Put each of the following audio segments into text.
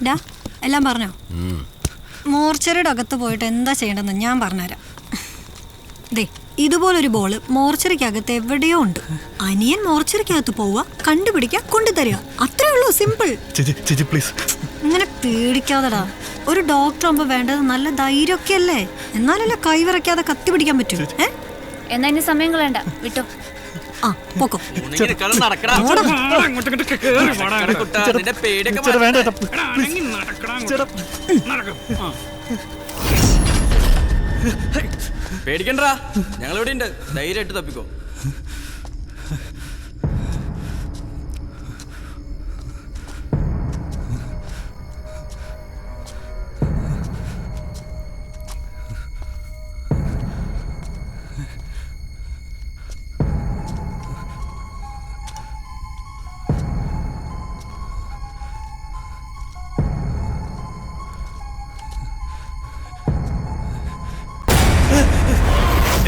ഡാ എല്ലാം പറഞ്ഞോ? മോർച്ചറിയുടെ അകത്ത് പോയിട്ട് എന്താ ചെയ്യേണ്ടതെന്ന് ഞാൻ പറഞ്ഞുതരാം. ദേ ഇതുപോലൊരു ബോള് മോർച്ചറിക്കകത്ത് എവിടെയോ ഉണ്ട്. അനിയൻ മോർച്ചറിക്കകത്ത് പോവുക, കണ്ടുപിടിക്കുക, കൊണ്ടുതരിക. അത്രേ ഉള്ളൂ, സിമ്പിൾ. ഇങ്ങനെ പേടിക്കാതെടാ. ഒരു ഡോക്ടർ ആകുമ്പോ വേണ്ടത് നല്ല ധൈര്യമൊക്കെ അല്ലേ? എന്നാലല്ലേ കൈവിറക്കാതെ കത്തി പിടിക്കാൻ പറ്റൂ. എന്നാ ഇനി സമയം കളയണ്ട, വിട്ടോ. ആ പോക്കോ. പേടിക്കണ്ടാ, ഞങ്ങളിവിടെ ഉണ്ട്, ധൈര്യമായിട്ട് തപ്പിക്കോ.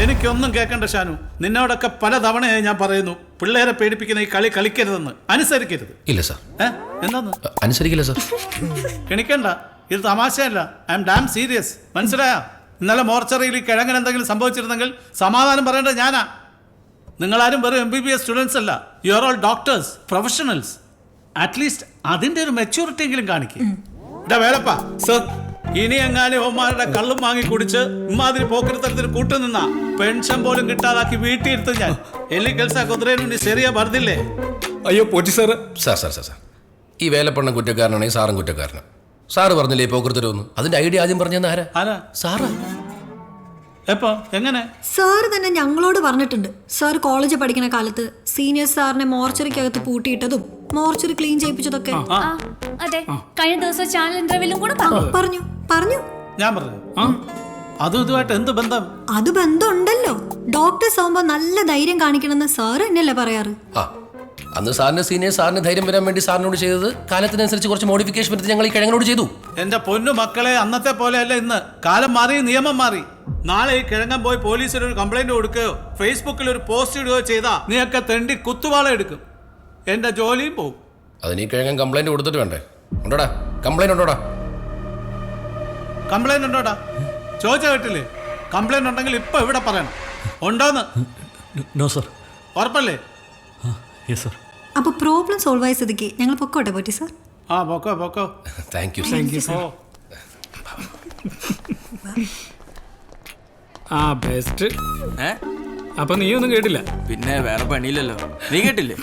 എനിക്കൊന്നും കേൾക്കണ്ട ഷാനു. നിന്നോടൊക്കെ പല തവണയായി ഞാൻ പറയുന്നു, പിള്ളേരെ പേടിപ്പിക്കുന്ന ഈ കളി കളിക്കരുതെന്ന്. അനുസരിക്കരുത്. ഇല്ല സാർ. എന്താന്ന് അനുസരിക്കില്ല സാർ. ക്ഷണിക്കണ്ട, ഇത് തമാശയല്ല. I'm damn serious. മനസ്സിലായ? ഇന്നലെ മോർച്ചറിയിൽ കിഴങ്ങൻ എന്തെങ്കിലും സംഭവിച്ചിരുന്നെങ്കിൽ സമാധാനം പറയേണ്ടത് ഞാനാ. നിങ്ങളാരും വെറും MBBS സ്റ്റുഡൻസ് അല്ല. You are all doctors, professionals. At least അതിന്റെ ഒരു മെച്യൂരിറ്റി എങ്കിലും കാണിക്കും. വേളപ്പാ സർ, ഇനി എങ്ങാനും ഓമാരുടെ കള്ളും വാങ്ങി കുടിച്ച് ഇമാതിരി പോക്കരുത്തരത്തിന് കൂട്ടുനിന്ന പെൻഷൻ പോലും കിട്ടാതാക്കി വീട്ടിൽ ഇരുത്തും ഞാൻ. എല്ലി കെൽസ കുതിരേനുണ്ടി ശരിയാ പറഞ്ഞില്ലേ? അയ്യോ പോറ്റി സാറ്. സാർ ഈ വേലപ്പണ്ണ കുറ്റക്കാരനാണെങ്കിൽ സാറും കുറ്റക്കാരനാണ്. സാറ് പറഞ്ഞില്ലേ പോക്കരുത്തരൊന്നും? അതിന്റെ ഐഡിയ ആദ്യം പറഞ്ഞെന്ന് ആരാ? സാറാ. എപ്പോ എങ്ങനെ? സാറ് തന്നെ ഞങ്ങളോട് പറഞ്ഞിട്ടുണ്ട്. സാർ കോളേജ് പഠിക്കുന്ന കാലത്ത് സീനിയർ സാറിനെ മോർച്ചറിക്കകത്ത് പൂട്ടിയിട്ടതും മോർച്ചറി ക്ലീൻ ചെയ്യിപ്പിച്ചതൊക്കെ. അതെ, കഴിഞ്ഞ ദിവസം ചാനൽ ഇന്റർവ്യൂവിലും കൂടെ പറഞ്ഞു. ഞാൻ പറഞ്ഞു. അതും ഇതുമായിട്ട് എന്ത് ബന്ധം? അത് ബന്ധമുണ്ടല്ലോ. ഡോക്ടേഴ്സ് ആവുമ്പോ നല്ല ധൈര്യം കാണിക്കണമെന്ന് സാറ് എന്നല്ലേ പറയാറ്? അന്ന് സാറിന്റെ സീനിയർ സാറിന് ധൈര്യം വരാൻ വേണ്ടി സാറിനോട് ചെയ്തത് കാലത്തിനനുസരിച്ച് കുറച്ച് മോഡിഫിക്കേഷൻ വരുത്തി ഞങ്ങൾ ഈ കിഴങ്ങനോട് ചെയ്തു. എന്റെ പൊന്നു മക്കളെ, അന്നത്തെ പോലെയല്ല ഇന്ന്. കാലം മാറി, നിയമം മാറി. നാളെ ഈ കിഴങ്ങൻ പോയി പോലീസിൽ ഒരു കംപ്ലൈന്റ് കൊടുക്കുകയോ ഫേസ്ബുക്കിൽ ഒരു പോസ്റ്റ് ഇടുകയോ ചെയ്താ നീയൊക്കെ തെണ്ടി കുത്തുവാള എടുക്കും. എന്റെ ജോലിയും പോകും. അതിന് ഈ കിഴങ്ങൻ കംപ്ലൈന്റ് കൊടുത്തിട്ട് വേണ്ടേ? ഉണ്ടോടാ കംപ്ലൈന്റ്? ഉണ്ടോടാ കംപ്ലൈന്റ്? ഉണ്ടോടാ ചോദിച്ച കേട്ടില്ലേ? കംപ്ലൈന്റ് ഉണ്ടെങ്കിൽ ഇപ്പൊ ഇവിടെ പറയണം. ഉണ്ടോന്ന്? No sir. ഉറപ്പല്ലേ? Yes sir. അപ്പൊ പ്രോബ്ലം സോൾവ് ആയ സ്ഥിതിക്ക് ഞങ്ങൾ പൊക്കോട്ടെ പോറ്റി സാർ? പൊക്കോ. Thank you. ബെസ്റ്റ്. അപ്പൊ നീ ഒന്നും കേട്ടില്ല? പിന്നെ വേറെ പണിയില്ലല്ലോ. നീ കേട്ടില്ലേ?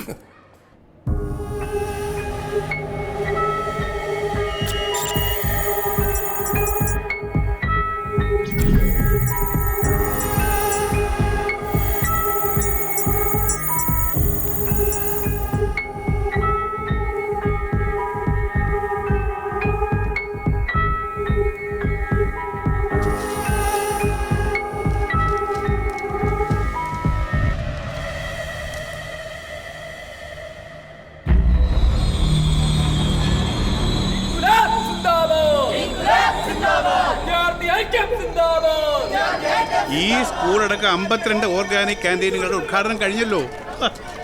ഈ സ്കൂളടക്കം 52 ഓർഗാനിക് ക്യാൻറ്റീനുകളുടെ ഉദ്ഘാടനം കഴിഞ്ഞല്ലോ.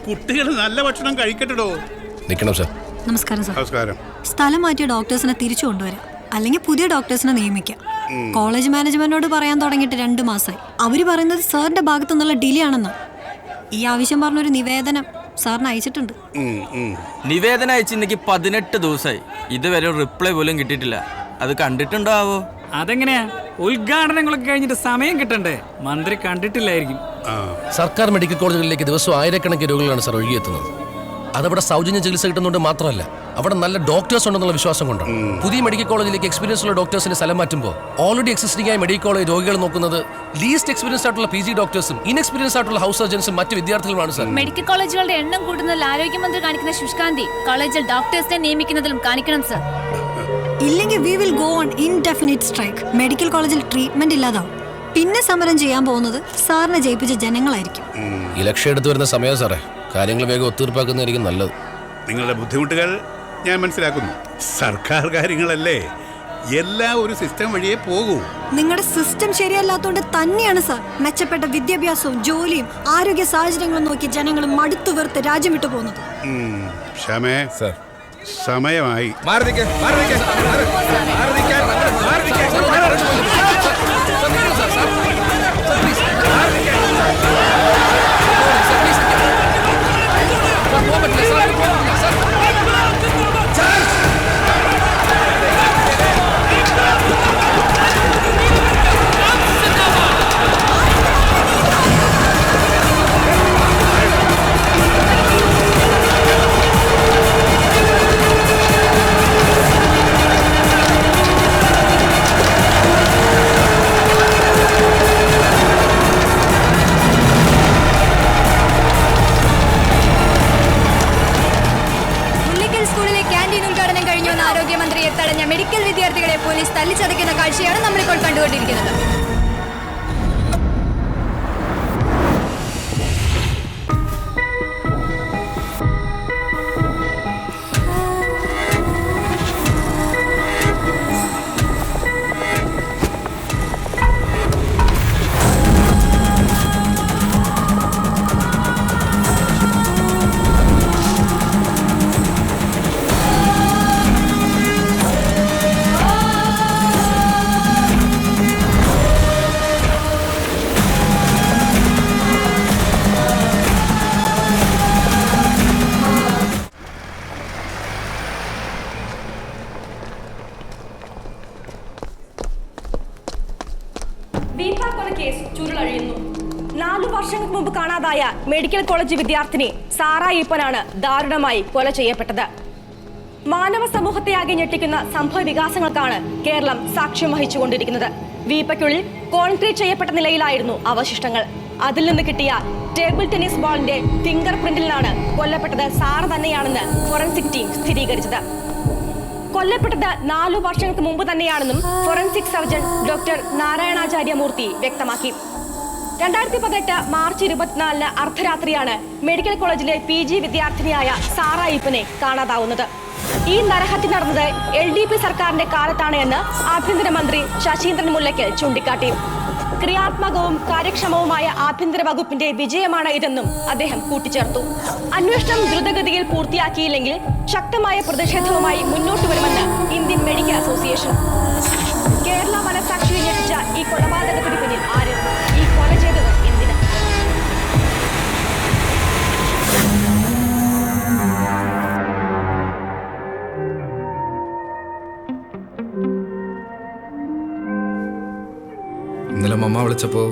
കുട്ടികൾ നല്ല ഭക്ഷണം കഴിക്കട്ടോ. നിൽക്കണം സാർ. നമസ്കാരം സാർ. നമസ്കാരം. സ്ഥലം മാറ്റിയ ഡോക്ടേഴ്സിനെ തിരിച്ചു കൊണ്ടുവരാം, അല്ലെങ്കിൽ പുതിയ ഡോക്ടേഴ്സിനെ നിയമിക്കാം. കോളേജ് മാനേജ്മെന്റിനോട് പറയാൻ തുടങ്ങിയിട്ട് 2 മാസമായി. അവര് പറയുന്നത് സാറിന്റെ ഭാഗത്തു നിന്നുള്ള ഡിലേ ആണെന്ന്. ഈ ആവശ്യം പറഞ്ഞൊരു നിവേദനം സാറിന് അയച്ചിട്ടുണ്ട്. നിവേദനം അയച്ചിന്നെങ്കിൽ 18 ദിവസമായി. ഇതുവരെ ഒരു റിപ്ലൈ പോലും കിട്ടിയിട്ടില്ല. അത് കണ്ടിട്ടുണ്ടാവോ? അതെങ്ങനെയാ? ഉദ്ഘാടനങ്ങളൊക്കെ കഴിഞ്ഞിട്ട് സമയം കിട്ടണ്ടേ? മന്ത്രി കണ്ടിട്ടില്ലായിരിക്കും. സർക്കാർ മെഡിക്കൽ കോളേജുകളിലേക്ക് ദിവസവും ആയിരക്കണക്കിന് രോഗികളാണ് സാർ ഒഴുകിയെത്തുന്നത്. അതവിടെ സൗജന്യ ചികിത്സ കിട്ടുന്നതുകൊണ്ട് മാത്രമല്ല, അവിടെ നല്ല ഡോക്ടേഴ്സ് ഉണ്ടെന്നുള്ള വിശ്വാസം കൊണ്ടാണ്. പുതിയ മെഡിക്കൽ കോളേജിലേക്ക് എക്സ്പീരിയൻസ് ഉള്ള ഡോക്ടേഴ്സിന് സ്ഥലം മാറ്റുമ്പോൾ ഓൾറെഡി എക്സിസ്റ്റിംഗ് ആയ മെഡിക്കൽ കോളേജ് രോഗികൾ നോക്കുന്നത് ലീസ്റ്റ് എക്സ്പീരിയൻസ് ആയിട്ടുള്ള PG ഡോക്ടേഴ്സും ഇൻഎക്സ്പീരിയൻസ് ആയിട്ടുള്ള ഹൗസ് സർജൻസും മറ്റ് വിദ്യാർത്ഥികളുമാണ് സാർ. മെഡിക്കൽ കോളേജുകളുടെ എണ്ണം കൂടുന്നതിൽ ആരോഗ്യമന്ത്രി കാണിക്കുന്ന ശുഷ്കാന്തി കോളേജിൽ ഡോക്ടേഴ്സിനെ നിയമിക്കുന്നതിലും കാണിക്കണം സാർ. ഇല്ലെങ്കിൽ we will go on indefinite strike. Medical കോളേജിൽ ട്രീറ്റ്മെന്റ് ഇല്ലാതാവും. പിന്നെ സമരം ചെയ്യാൻ പോകുന്നത് സാറിനെ ജയിപ്പിച്ച ജനങ്ങളായിരിക്കും. ഇലക്ഷൻ എടുത്തു വരുന്ന സമയം സാറേ, കാര്യങ്ങൾ വേഗം ഒത്തീർപ്പാക്കുന്നതായിരിക്കും നല്ലത്. നിങ്ങളുടെ ബുദ്ധിമുട്ടുകൾ ഞാൻ മനസ്സിലാക്കുന്നു. സർക്കാർ കാര്യങ്ങളല്ലേ, എല്ലാം ഒരു സിസ്റ്റം വഴിയേ പോകൂ. നിങ്ങളുടെ സിസ്റ്റം ശരിയല്ലാത്തതുകൊണ്ട് തന്നെയാണ് സാർ മെച്ചപ്പെട്ട വിദ്യാഭ്യാസവും ജോലിയും ആരോഗ്യ സാഹചര്യങ്ങളും നോക്കി ജനങ്ങൾ മടുത്തു വെറുത്ത് രാജ്യം വിട്ടു പോകുന്നത്. ക്ഷമേ സാർ, സമയമായി. സ്കൂളിലെ ക്യാൻറ്റീൻ ഉദ്ഘാടനം കഴിഞ്ഞുവന്ന ആരോഗ്യമന്ത്രിയെ തടഞ്ഞ മെഡിക്കൽ വിദ്യാർത്ഥികളെ പോലീസ് തല്ലിച്ചതയ്ക്കുന്ന കാഴ്ചയാണ് നമ്മളിപ്പോൾ കണ്ടുകൊണ്ടിരിക്കുന്നത്. കേസ് ചുരുളഴിയുന്നു. 4 വർഷങ്ങൾക്ക് മുമ്പ് കാണാതായ മെഡിക്കൽ കോളേജ് വിദ്യാർത്ഥിനി സാറ ഈപ്പനാണ് ദാരുണമായി കൊല ചെയ്യപ്പെട്ടത്. മാനവ സമൂഹത്തെ ആകെ ഞെട്ടിക്കുന്ന സംഭവ വികാസങ്ങൾക്കാണ് കേരളം സാക്ഷ്യം വഹിച്ചുകൊണ്ടിരിക്കുന്നത്. വീപ്പയ്ക്കുള്ളിൽ കോൺക്രീറ്റ് ചെയ്യപ്പെട്ട നിലയിലായിരുന്നു അവശിഷ്ടങ്ങൾ. അതിൽ നിന്ന് കിട്ടിയ ടേബിൾ ടെന്നീസ് ബോളിന്റെ ഫിംഗർ പ്രിന്റിലാണ് കൊല്ലപ്പെട്ടത് സാറ തന്നെയാണെന്ന് ഫോറൻസിക് ടീം സ്ഥിരീകരിച്ചത്. കൊല്ലപ്പെട്ടത് 4 വർഷങ്ങൾക്ക് മുമ്പ് തന്നെയാണെന്നും ഫോറൻസിക് സർജൻ ഡോക്ടർ നാരായണാചാര്യമൂർത്തി വ്യക്തമാക്കി. 2018 മാർച്ച് 24 അർദ്ധരാത്രിയാണ് മെഡിക്കൽ കോളേജിലെ PG വിദ്യാർത്ഥിനിയായ സാറ ഈപ്പനെ കാണാതാവുന്നത്. ഈ നരഹത്യ നടന്നത് LDP സർക്കാരിന്റെ കാലത്താണ് എന്ന് ആഭ്യന്തരമന്ത്രി ശശീന്ദ്രൻ മുല്ലയ്ക്കൽ ചൂണ്ടിക്കാട്ടി. ക്രിയാത്മകവും കാര്യക്ഷമവുമായ ആഭ്യന്തര വകുപ്പിന്റെ വിജയമാണ് ഇതെന്നും അദ്ദേഹം കൂട്ടിച്ചേർത്തു. അന്വേഷണം ദ്രുതഗതിയിൽ പൂർത്തിയാക്കിയില്ലെങ്കിൽ ശക്തമായ പ്രതിഷേധവുമായി മുന്നോട്ട് വരുമെന്ന് ഇന്ത്യൻ മെഡിക്കൽ അസോസിയേഷൻ. കേരള മനസാക്ഷിയെ ഞെട്ടിച്ച ഈ കൊലപാതകത്തിന് പിന്നിൽ ആര്? ഈ കൊല ചെയ്തത് എന്തിന്? ഇന്നലെ മമ്മ വിളിച്ചപ്പോൾ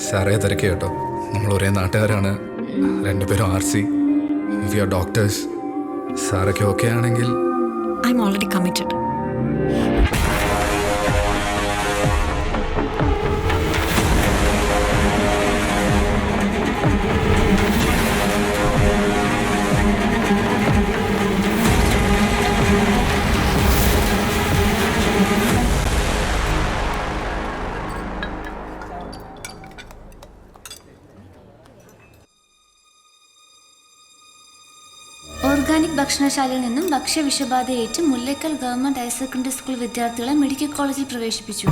സാറേ തിരക്കി കേട്ടോ. നമ്മൾ ഒരേ നാട്ടുകാരാണ്, 2 പേരും RC, വി ആർ ഡോക്ടേഴ്സ്. സാറൊക്കെ ഓക്കെ ആണെങ്കിൽ I'm already committed. Organic ഭക്ഷണശാലയിൽ നിന്നും ഭക്ഷ്യവിഷബാധയേറ്റ് Mullakkal government higher secondary school വിദ്യാർത്ഥികളെ മെഡിക്കൽ കോളേജിൽ പ്രവേശിപ്പിച്ചു.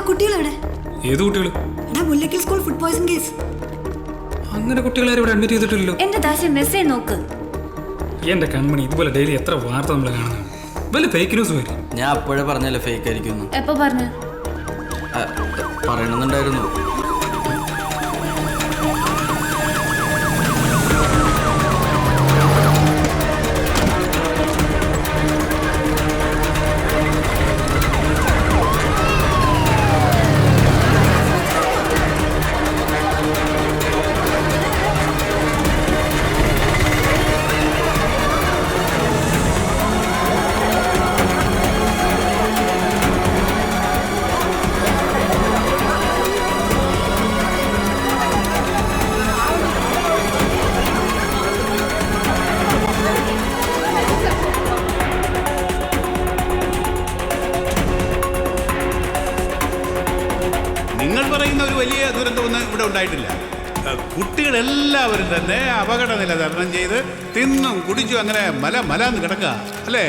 കുട്ടികളെവിടെ? ഏത് കുട്ടികൾ? Mullakkal school food poison case. അങ്ങനെ കുട്ടികളെ ഇവിടെ അഡ്മിറ്റ് ചെയ്തിട്ടില്ലല്ലോ. എന്റെ ദാസി മെസ്സേജ് നോക്ക്. എന്റെ കൺമണി, ഇതുപോലെ ഡെയിലി എത്ര വാർത്ത നമ്മൾ കാണുന്നത്. വല്ല ഫേക്ക് ന്യൂസ് വരും. ഞാൻ അപ്പോഴേ പറഞ്ഞല്ലേ ഫേക്ക് ആയിരിക്കും. എപ്പോ പറഞ്ഞു? പറയണമെന്നുണ്ടായിരുന്നു. നിങ്ങൾ പറയുന്ന ഒരു വലിയ ദുരന്തമൊന്നും ഇവിടെ ഉണ്ടായിട്ടില്ല. കുട്ടികളെല്ലാവരും തന്നെ അപകടനില തരണം ചെയ്ത് തിന്നും കുടിച്ചും അങ്ങനെ മലാന്ന് കിടക്കുക അല്ലേ?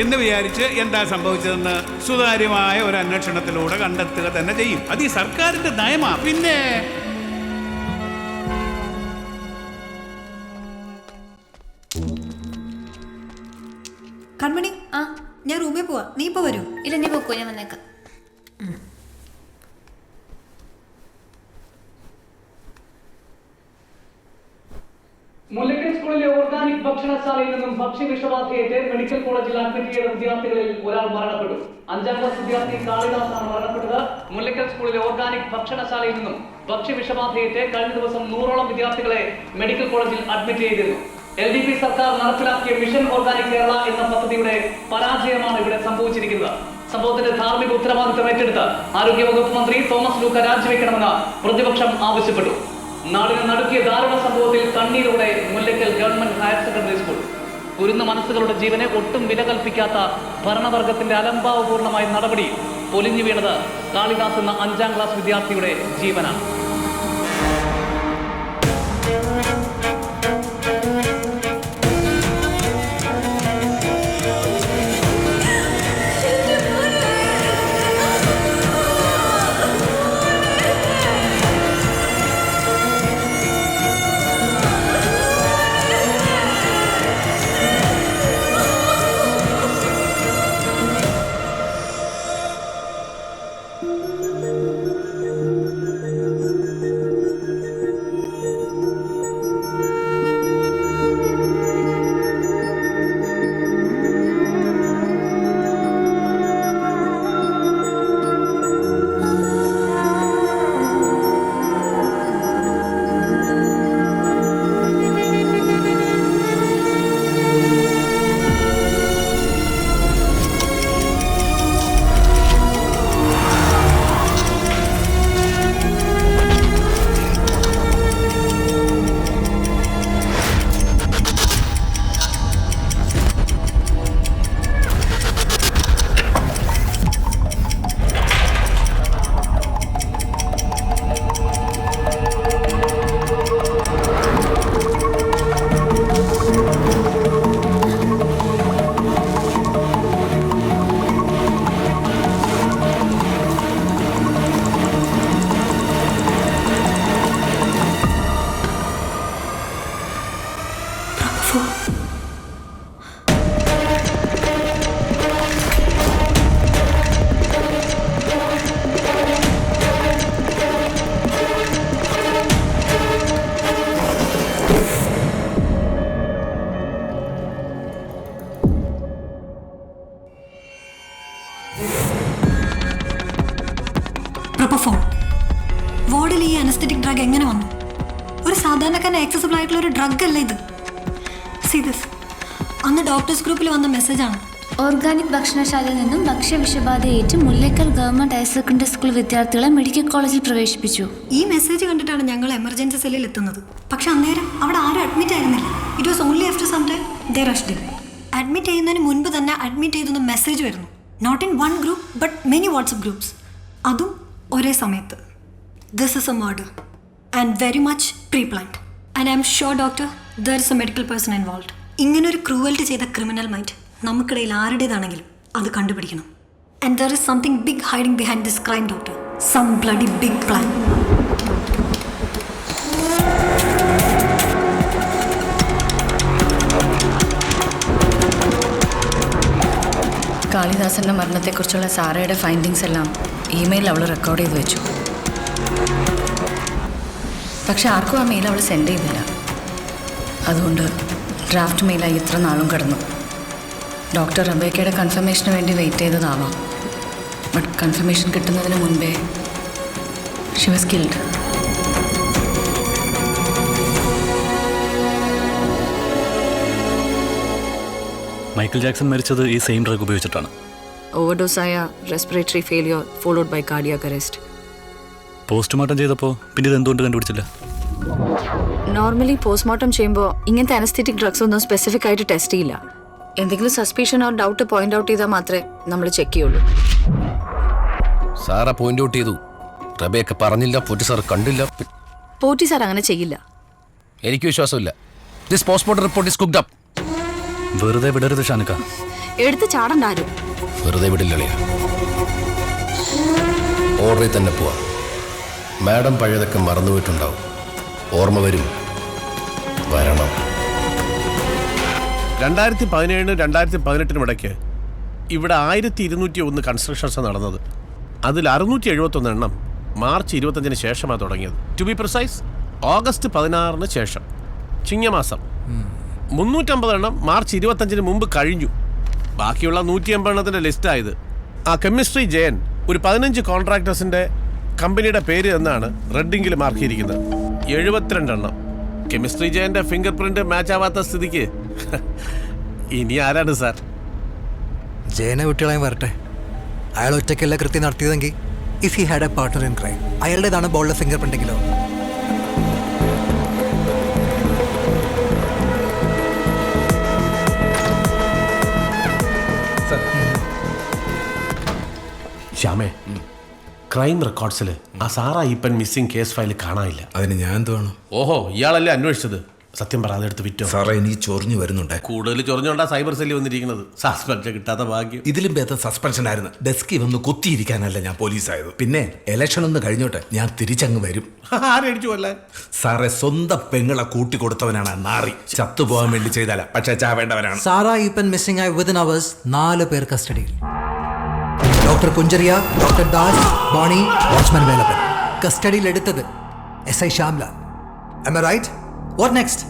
എന്ന് വിചാരിച്ച് എന്താ സംഭവിച്ചതെന്ന് സുതാര്യമായ ഒരു അന്വേഷണത്തിലൂടെ കണ്ടെത്തുക തന്നെ ചെയ്യും. അത് ഈ സർക്കാരിന്റെ നയമാ. പിന്നെ കൺമണി, ഞാൻ റൂമിൽ പോവാ, നീ ഇപ്പൊ വരൂ? ഇല്ല, നീ പോക്കോ, ഞാൻ വന്നേക്കാം. മുല്ലക്കൽ സ്കൂളിലെ ഓർഗാനിക് ഭക്ഷണശാലയിൽ നിന്നും ഭക്ഷ്യവിഷബാധയേറ്റ് മെഡിക്കൽ കോളേജിൽ അഡ്മിറ്റ് ചെയ്ത വിദ്യാർത്ഥികളിൽ ഒരാൾ മരണപ്പെട്ടു. 5ാം ക്ലാസ് വിദ്യാർത്ഥി കാളിദാസാണ് മരണപ്പെട്ടത്. മുല്ലക്കൽ സ്കൂളിലെ ഓർഗാനിക് ഭക്ഷണശാലയിൽ നിന്നും ഭക്ഷ്യവിഷബാധയേറ്റ് കഴിഞ്ഞ ദിവസം 100ഓളം വിദ്യാർത്ഥികളെ മെഡിക്കൽ കോളേജിൽ അഡ്മിറ്റ് ചെയ്തിരുന്നു. LDP സർക്കാർ നടപ്പിലാക്കിയ മിഷൻ ഓർഗാനിക് കേരള എന്ന പദ്ധതിയുടെ പരാജയമാണ് ഇവിടെ സംഭവിച്ചിരിക്കുന്നത്. സംഭവത്തിന്റെ ധാർമ്മിക ഉത്തരവാദിത്തം ഏറ്റെടുത്ത് ആരോഗ്യവകുപ്പ് മന്ത്രി തോമസ് ലൂക്ക രാജിവെക്കണമെന്ന് പ്രതിപക്ഷം ആവശ്യപ്പെട്ടു. നാടിനെ നടുക്കിയ ദാരുണ സംഭവത്തിൽ കണ്ണീരോടെ Mullakkal government higher secondary school. കുരുന്ന മനസ്സുകളുടെ ജീവനെ ഒട്ടും വില കൽപ്പിക്കാത്ത ഭരണവർഗത്തിന്റെ അലംഭാവപൂർണമായ നടപടി പൊലിഞ്ഞു വീണത് കാളിദാസ് എന്ന 5ാം ക്ലാസ് വിദ്യാർത്ഥിയുടെ ജീവനാണ്. വാർഡിൽ ഈ അനസ്തെറ്റിക് ഡ്രഗ് എങ്ങനെ വന്നു? ഒരു സാധാരണക്കാരന് ആക്സസിബിൾ ആയിട്ടുള്ള ഒരു ഡ്രഗ് അല്ല ഇത്. സീ ദിസ്, അന്ന് ഡോക്ടേഴ്സ് ഗ്രൂപ്പിൽ വന്ന മെസ്സേജാണ്. ഓർഗാനിക് ഭക്ഷണശാലയിൽ നിന്നും ഭക്ഷ്യവിഷബാധയേറ്റ് Mullakkal government higher secondary school വിദ്യാർത്ഥികളെ മെഡിക്കൽ കോളേജിൽ പ്രവേശിപ്പിച്ചു. ഈ മെസ്സേജ് കണ്ടിട്ടാണ് ഞങ്ങൾ എമർജൻസി സെല്ലിൽ എത്തുന്നത്. പക്ഷെ അന്നേരം അവിടെ ആരും അഡ്മിറ്റ് ആയിരുന്നില്ല. It was only after some time they rushed in. Admit ചെയ്യുന്നതിന് മുൻപ് തന്നെ അഡ്മിറ്റ് ചെയ്തെന്ന് മെസ്സേജ് വരുന്നു. Not in one group but many WhatsApp groups. അതും ഒരേ സമയത്ത്. This is a murder and very much pre planned. And I am sure doctor there is a medical person involve. ഇങ്ങനൊരു cruelty ചെയ്ത criminal mind നമുക്കിടയിൽ ആരുടേതാണെങ്കിലും അത് കണ്ടുപിടിക്കണം. And there is something big hiding behind this crime doctor. Some bloody big plan. കാളിദാസന്റെ മരണത്തെക്കുറിച്ചുള്ള സാറയുടെ findings എല്ലാം ഇമെയിൽ അവൾ റെക്കോർഡ് ചെയ്ത് വെച്ചു. പക്ഷെ ആർക്കും ആ മെയിൽ അവൾ സെൻഡ് ചെയ്തില്ല. അതുകൊണ്ട് ഡ്രാഫ്റ്റ് മെയിലായി ഇത്ര നാളും കിടന്നു. ഡോക്ടർ റബേക്കയുടെ കൺഫർമേഷന് വേണ്ടി വെയിറ്റ് ചെയ്തതാവാം. ബട്ട് കൺഫർമേഷൻ കിട്ടുന്നതിന് മുൻപേ she was killed. Michael Jackson മരിച്ചത് ഈ സെയിം ഡ്രഗ് ഉപയോഗിച്ചിട്ടാണ്. ഓവർഡോസായ respiratory failure followed by cardiac arrest. Postmortem ചെയ്തപ്പോൾ പിന്നെ ഇത് എന്തുകൊണ്ട് കണ്ടുപിടിച്ചില്ല? നോർമലി പോസ്റ്റ്മോർട്ടം ചെയ്യുമ്പോൾ ഇങ്ങനത്തെ അനസ്തെറ്റിക് ഡ്രഗ്സ് ഒന്നും സ്പെസിഫിക് ആയിട്ട് ടെസ്റ്റ് ചെയ്യില്ല. എന്തെങ്കിലും suspicion or doubt point out ചെയ്താൽ മാത്രമേ നമ്മൾ ചെക്ക് ചെയ്യുള്ളൂ. സാറാ പോയിന്റ് ഔട്ട് ചെയ്തു. റബേക്ക പറഞ്ഞില്ല, പൊറ്റി സാർ കണ്ടില്ല. പോറ്റി സാർ അങ്ങനെ ചെയ്യില്ല. എനിക്ക് വിശ്വാസമില്ല. This postmortem report is cooked up. വെറുതെ വിടരുത് ഷാനിക്ക. എടുത്ത് ചാടണ്ട ആരും. വെറുതെ വിടില്ലേ. ഓർഡറിൽ തന്നെ പോവാം. മാഡം പഴയതൊക്കെ മറന്നുപോയിട്ടുണ്ടാവും. ഓർമ്മ വരും. വരണം. 2017 2018 ഇടയ്ക്ക് ഇവിടെ 1201 കൺസ്ട്രക്ഷൻസ് നടന്നത്. അതിൽ 671 എണ്ണം മാർച്ച് 25 ശേഷമാണ് തുടങ്ങിയത്. ടു ബി പ്രിസൈസ് ഓഗസ്റ്റ് 16 ശേഷം, ചിങ്ങമാസം. 350 എണ്ണം മാർച്ച് 25 മുമ്പ് കഴിഞ്ഞു. ബാക്കിയുള്ള 180 എണ്ണത്തിൻ്റെ ലിസ്റ്റായത്. ആ കെമിസ്ട്രി ജയൻ ഒരു 15 കോൺട്രാക്ടേഴ്സിൻ്റെ കമ്പനിയുടെ പേര് എന്നാണ് റെഡിങ്ങിൽ മാർക്ക് ചെയ്തിരിക്കുന്നത്. 72 എണ്ണം. കെമിസ്ട്രി ജയൻ്റെ ഫിംഗർ പ്രിന്റ് മാച്ച് ആവാത്ത സ്ഥിതിക്ക് ഇനി ആരാണ് സാർ? ജയനെ വിട്ടുകളായി വരട്ടെ. അയാൾ ഒറ്റയ്ക്കല്ല കൃത്യം നടത്തിയതെങ്കിൽ if he had a partner in crime, അയാളുടേതാണ് ബോളിലെ ഫിംഗർ പ്രിന്റെങ്കിലോ? ശ്യാമേ, ക്രൈം റെക്കോർഡ്സിൽ ആ Sara Eapen missing case file കാണാനില്ല. അതിന് ഞാൻ എന്ത് വേണം? ഓഹോ, ഇയാളല്ലേ അന്വേഷിച്ചത്? സത്യം പറ, അതെടുത്ത് വിറ്റോ? സാറേ, എനിക്ക് ചൊറിഞ്ഞു വരുന്നുണ്ട്. കൂടുതൽ ചൊറിഞ്ഞോണ്ടാ സൈബർ സെല്ലിൽ വന്നിരിക്കുന്നത്. സസ്പെൻഷൻ കിട്ടാത്ത ഭാഗ്യം. ഇതിലും ഭേദം സസ്പെൻഷൻ ആയിരുന്നു. ഡെസ്കിൽ വന്ന് കുത്തിയിരിക്കാനല്ല ഞാൻ പോലീസായത്. പിന്നെ ഇലക്ഷൻ ഒന്ന് കഴിഞ്ഞോട്ടെ, ഞാൻ തിരിച്ചങ്ങ് വരും. ആരടിച്ചു അല്ലേ സാറേ? സ്വന്തം പെങ്ങളെ കൂട്ടിക്കൊടുത്തവനാണ് നാറി. ചത്തുപോകാൻ വേണ്ടി ചെയ്താല, പക്ഷെ ചാവേണ്ടവനാണ്. സാറാ ഈപ്പൻ മിസ്സിംഗ് ആയി വിതിൻ അവേഴ്സ് 4 പേർ കസ്റ്റഡിയിൽ. Doctor Kunjaria, doctor Das, Boney, watchman Velappan. കസ്റ്റഡിയിൽ എടുത്തത് SI Shyamlal. Am I right? What next?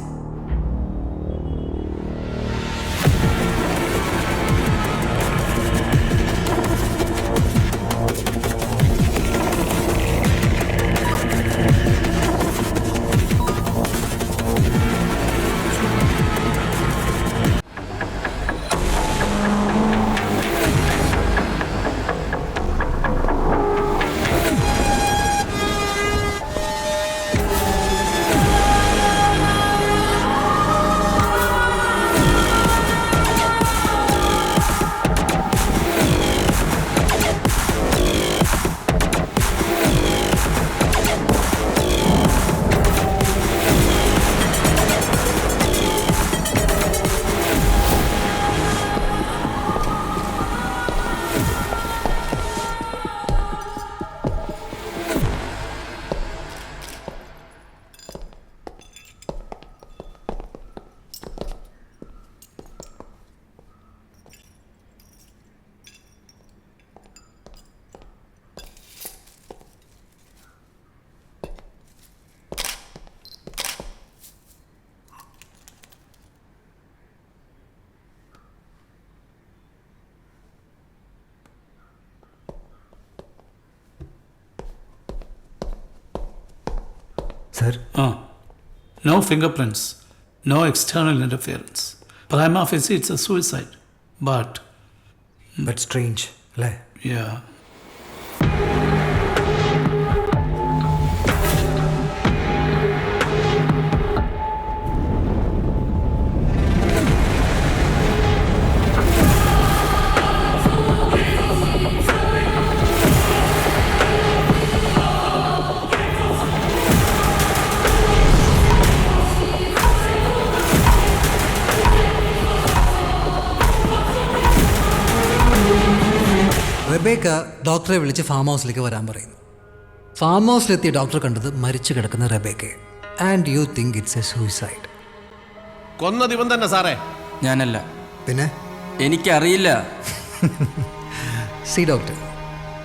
Sir? No fingerprints, no external interference. Prima facie, it's a suicide. But strange, right? Yeah. Rebecca ഡോക്ടറെ വിളിച്ച് ഫാം ഹൗസിലേക്ക് വരാൻ പറയുന്നു. ഫാം ഹൗസിലെത്തിയ ഡോക്ടർ കണ്ടത് മരിച്ചു കിടക്കുന്ന റെബേക്കയെ. And you think it's a suicide? കൊന്നത് ഇവൻ തന്നെ സാറേ. ഞാനല്ല. പിന്നെ? എനിക്കറിയില്ല. സി ഡോക്ടർ,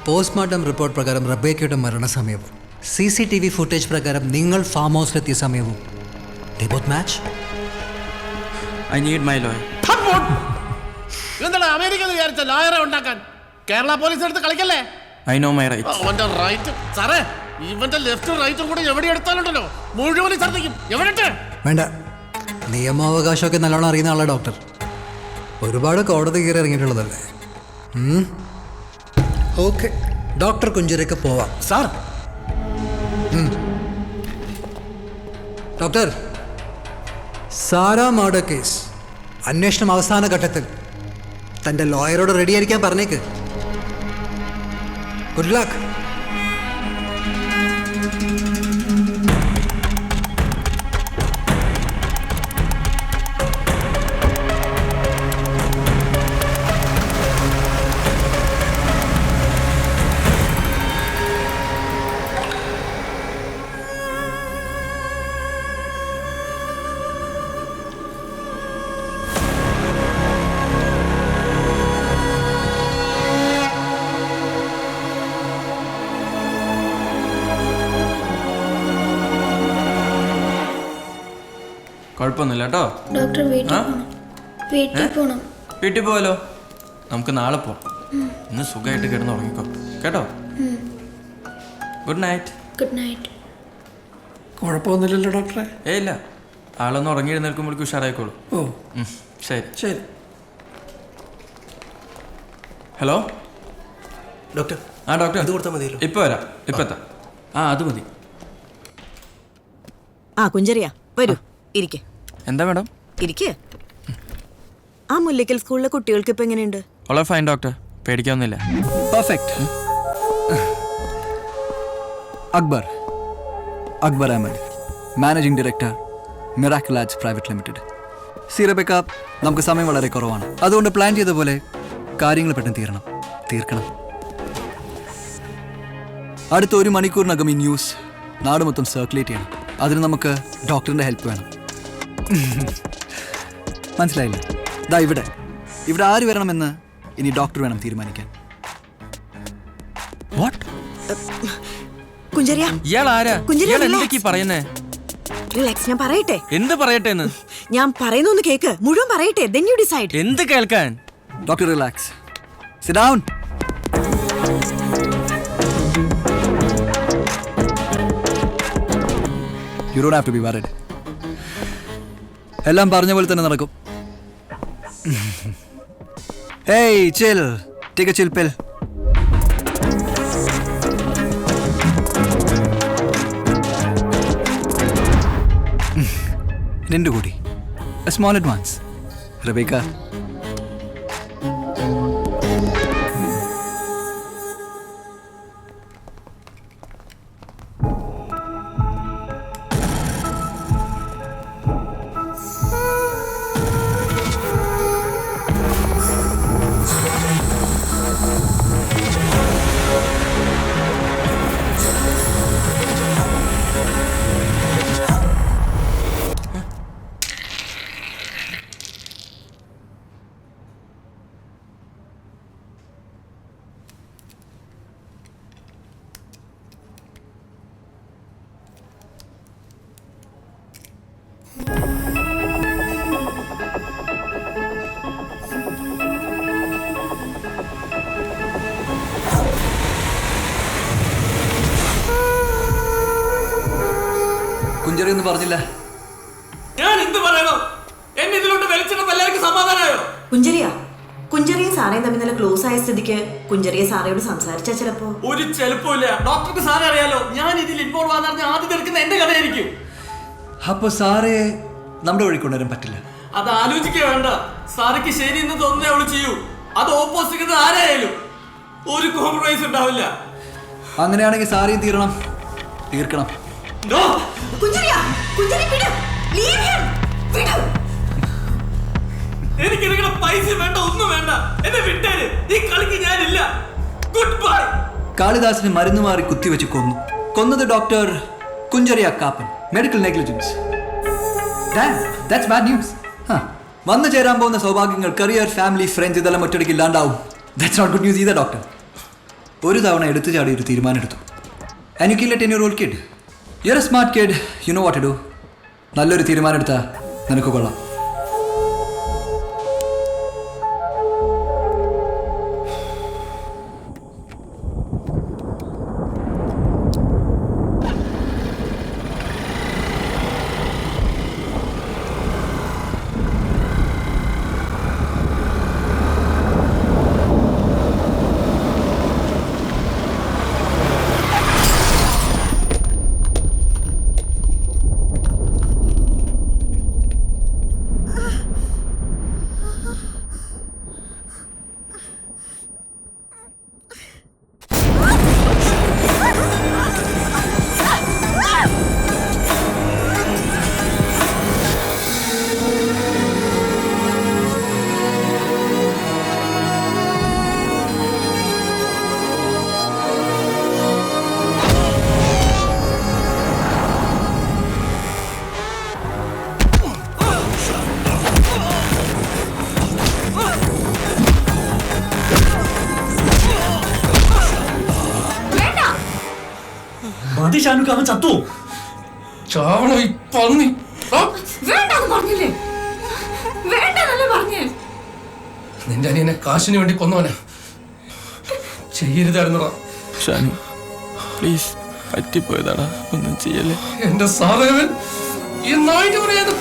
പോസ്റ്റ്മോർട്ടം റിപ്പോർട്ട് പ്രകാരം റബേക്കയുടെ മരണസമയവും CCTV ഫുട്ടേജ് പ്രകാരം നിങ്ങൾ ഫാം ഹൗസിലെത്തിയ സമയവും they both match? I need my lawyer. എന്താണ് അമേരിക്ക വിചാരിച്ച ലോയറെ ഉണ്ടാക്കാൻ? കേരള പോലീസ് എടുത്ത് കളിക്കല്ലേ? I know my rights. അവന്റെ റൈറ്റ് സാറേ, ഇവന്റെ ലെഫ്റ്റും റൈറ്റും കൂടെ എവിടെ എടുത്താലുണ്ടല്ലോ മുഴുവൻ ഛർദ്ദിക്കും. എവിടെ? വേണ്ട, നിയമാവകാശമൊക്കെ നല്ലോണം അറിയുന്ന ആളാണ് ഡോക്ടർ. ഒരുപാട് കോടതി കയറി ഇറങ്ങിയിട്ടുള്ളതല്ലേ. ഓക്കെ, ഡോക്ടർ കുഞ്ചിരയ്ക്ക് പോവാം. സാർ. ഡോക്ടർ, സാരാ മർഡർ കേസ് അന്വേഷണം അവസാന ഘട്ടത്തിൽ. തൻ്റെ ലോയറോട് റെഡിയായിരിക്കാൻ പറഞ്ഞേക്ക്. Good luck. കുഴപ്പമൊന്നുമില്ല കേട്ടോ. ഡോക്ടർ വീട്ടിൽ പോണം. വീട്ടിൽ പോവാലോ, നമുക്ക് നാളെ പോവാം. ഇന്ന് സുഖമായിട്ട് കിടന്ന് ഉറങ്ങിക്കോ കേട്ടോ. Good night. Good night. കുഴപ്പമൊന്നുമില്ലല്ലോ ഡോക്ടറെ? ഇല്ല, ആളൊന്ന് ഉറങ്ങി എഴുന്നേൽക്കുമ്പോഴേക്കും ഉഷാറായിക്കോളൂ. ഓ ശരി ശരി. Hello doctor. ആ ഡോക്ടർ, ഇത് കൊടുത്താൽ മതിയല്ലോ. ഇപ്പൊ വരാം, ഇപ്പൊ എത്താം. അത് മതി. കുഞ്ചറിയ വരൂ, ഇരിക്കെ. എന്താ മാഡം? ഇരിക്കെ. ആ മുല്ലയ്ക്കൽ സ്കൂളിലെ കുട്ടികൾക്ക് ഇപ്പൊ എങ്ങനെയുണ്ട്? വളരെ ഫൈൻ ഡോക്ടർ, പേടിക്കാവുന്നില്ല. Perfect. Akbar Ahmed, managing director, miracle labs private limited. Rebecca, നമുക്ക് സമയം വളരെ കുറവാണ്. അതുകൊണ്ട് പ്ലാൻ ചെയ്ത പോലെ കാര്യങ്ങൾ പെട്ടെന്ന് തീർക്കണം. അടുത്ത 1 മണിക്കൂറിനകം ഈ ന്യൂസ് നാട് മൊത്തം സർക്കുലേറ്റ് ചെയ്യണം. അതിന് നമുക്ക് ഡോക്ടറിൻ്റെ ഹെൽപ്പ് വേണം. മനസ്സിലായില്ലേ? ദാ ഇവിടെ ആര് വരണമെന്ന് ഇനി ഡോക്ടർ വേണം തീരുമാനിക്കാൻ. വാട്ട്? കുഞ്ചറിയ, ഇയാൾ ആരാ? ഇയാൾ എന്തൊക്കെയാ പറയുന്നേ? റിലാക്സ്, ഞാൻ പറയട്ടെ. എന്ത് പറയട്ടെ? ഞാൻ പറയുന്നൊന്ന് കേക്ക്, മുഴുവൻ പറയട്ടെ, then you decide. എന്ത് കേൾക്കാൻ? Doctor relax, sit down. You don't have to be worried. എല്ലാം പറഞ്ഞ പോലെ തന്നെ നടക്കും. Hey, chill. Take a chill pill. രണ്ട് കൂടി. A small advance. Rebecca. കുഞ്ചറിയൊന്നും പറഞ്ഞില്ല. ഞാൻ എന്ത് പറയണോ? എന്നെ ഇതിലോട്ട് വലിച്ചിട്ടപ്പോൾ എല്ലാവർക്കും സമാധാനമായോ? കുഞ്ചറിയും സാറേയും തമ്മിൽ നല്ല ക്ലോസ് ആയ സ്ഥിതിക്ക് കുഞ്ചറിയെ സാറയോട് സംസാരിച്ചാ ചിലപ്പോ. ഒരു ചെലപ്പില്ല. ഡോക്ടർക്ക് സാറെ അറിയാലോ, ഞാൻ ഇതിൽ ഇൻവോൾവ് ആണെന്ന് ആദ്യം എടുക്കുന്ന എന്റെ കഥയായിരിക്കും. അപ്പൊ സാറേ നമ്മുടെ വഴി കൊണ്ടുവരാൻ പറ്റില്ല. അത് ആലോചിക്കുക വേണ്ട. സാറിക്ക് ശരി എന്ന് തോന്നുന്നേ അവള് ചെയ്യൂ. അത് ഓപ്പോസിറ്റ് ആരായാലും ഒരു കോംപ്രമൈസ് ഉണ്ടാവില്ല. അങ്ങനെയാണെങ്കിൽ സാറിയും തീർക്കണം. എനിക്ക് നിങ്ങളുടെ പൈസ വേണ്ട, ഒന്നും വേണ്ട. എന്നെ വിട്ടേര്. ഈ കളിക്ക് ഞാനില്ല. Good bye. കാളിദാസിന് മരുന്ന് മാറി കുത്തിവെച്ച് കൊന്നത് doctor Kunjeria Kappan. Medical negligence. വന്നു ചേരാൻ പോകുന്ന സൗഭാഗ്യങ്ങൾ, കരിയർ, ഫാമിലി, ഫ്രണ്ട്സ് ഇതെല്ലാം ഒറ്റയ്ക്ക് ഇല്ലാണ്ടാവും. That's not good news either doctor. ഒരു തവണ എടുത്തു ചാടി ഒരു തീരുമാനം എടുത്തു. And you can let any role kid. You are a smart kid, you know what to do. നല്ലൊരു തീരുമാനം എടുത്താൽ നിനക്ക് കൊള്ളാം. അവൻ ചത്തു. ചാവണോ ഈ പന്നി? വേണ്ടെന്ന് പറഞ്ഞില്ലേ? വേണ്ടെന്നല്ലേ പറഞ്ഞേ? നിന്റെ അനിയനെ കാശിന് വേണ്ടി കൊന്നവനാ. ചെയ്യരുതായിരുന്നടാ. ഷാനു പ്ലീസ്, പറ്റിപ്പോയതാടാ, ഒന്നും ചെയ്യല്ലേ. എന്റെ സാധകൻ ഈ നായിന്റെ പുറകെ ഇത്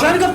ഷാനുക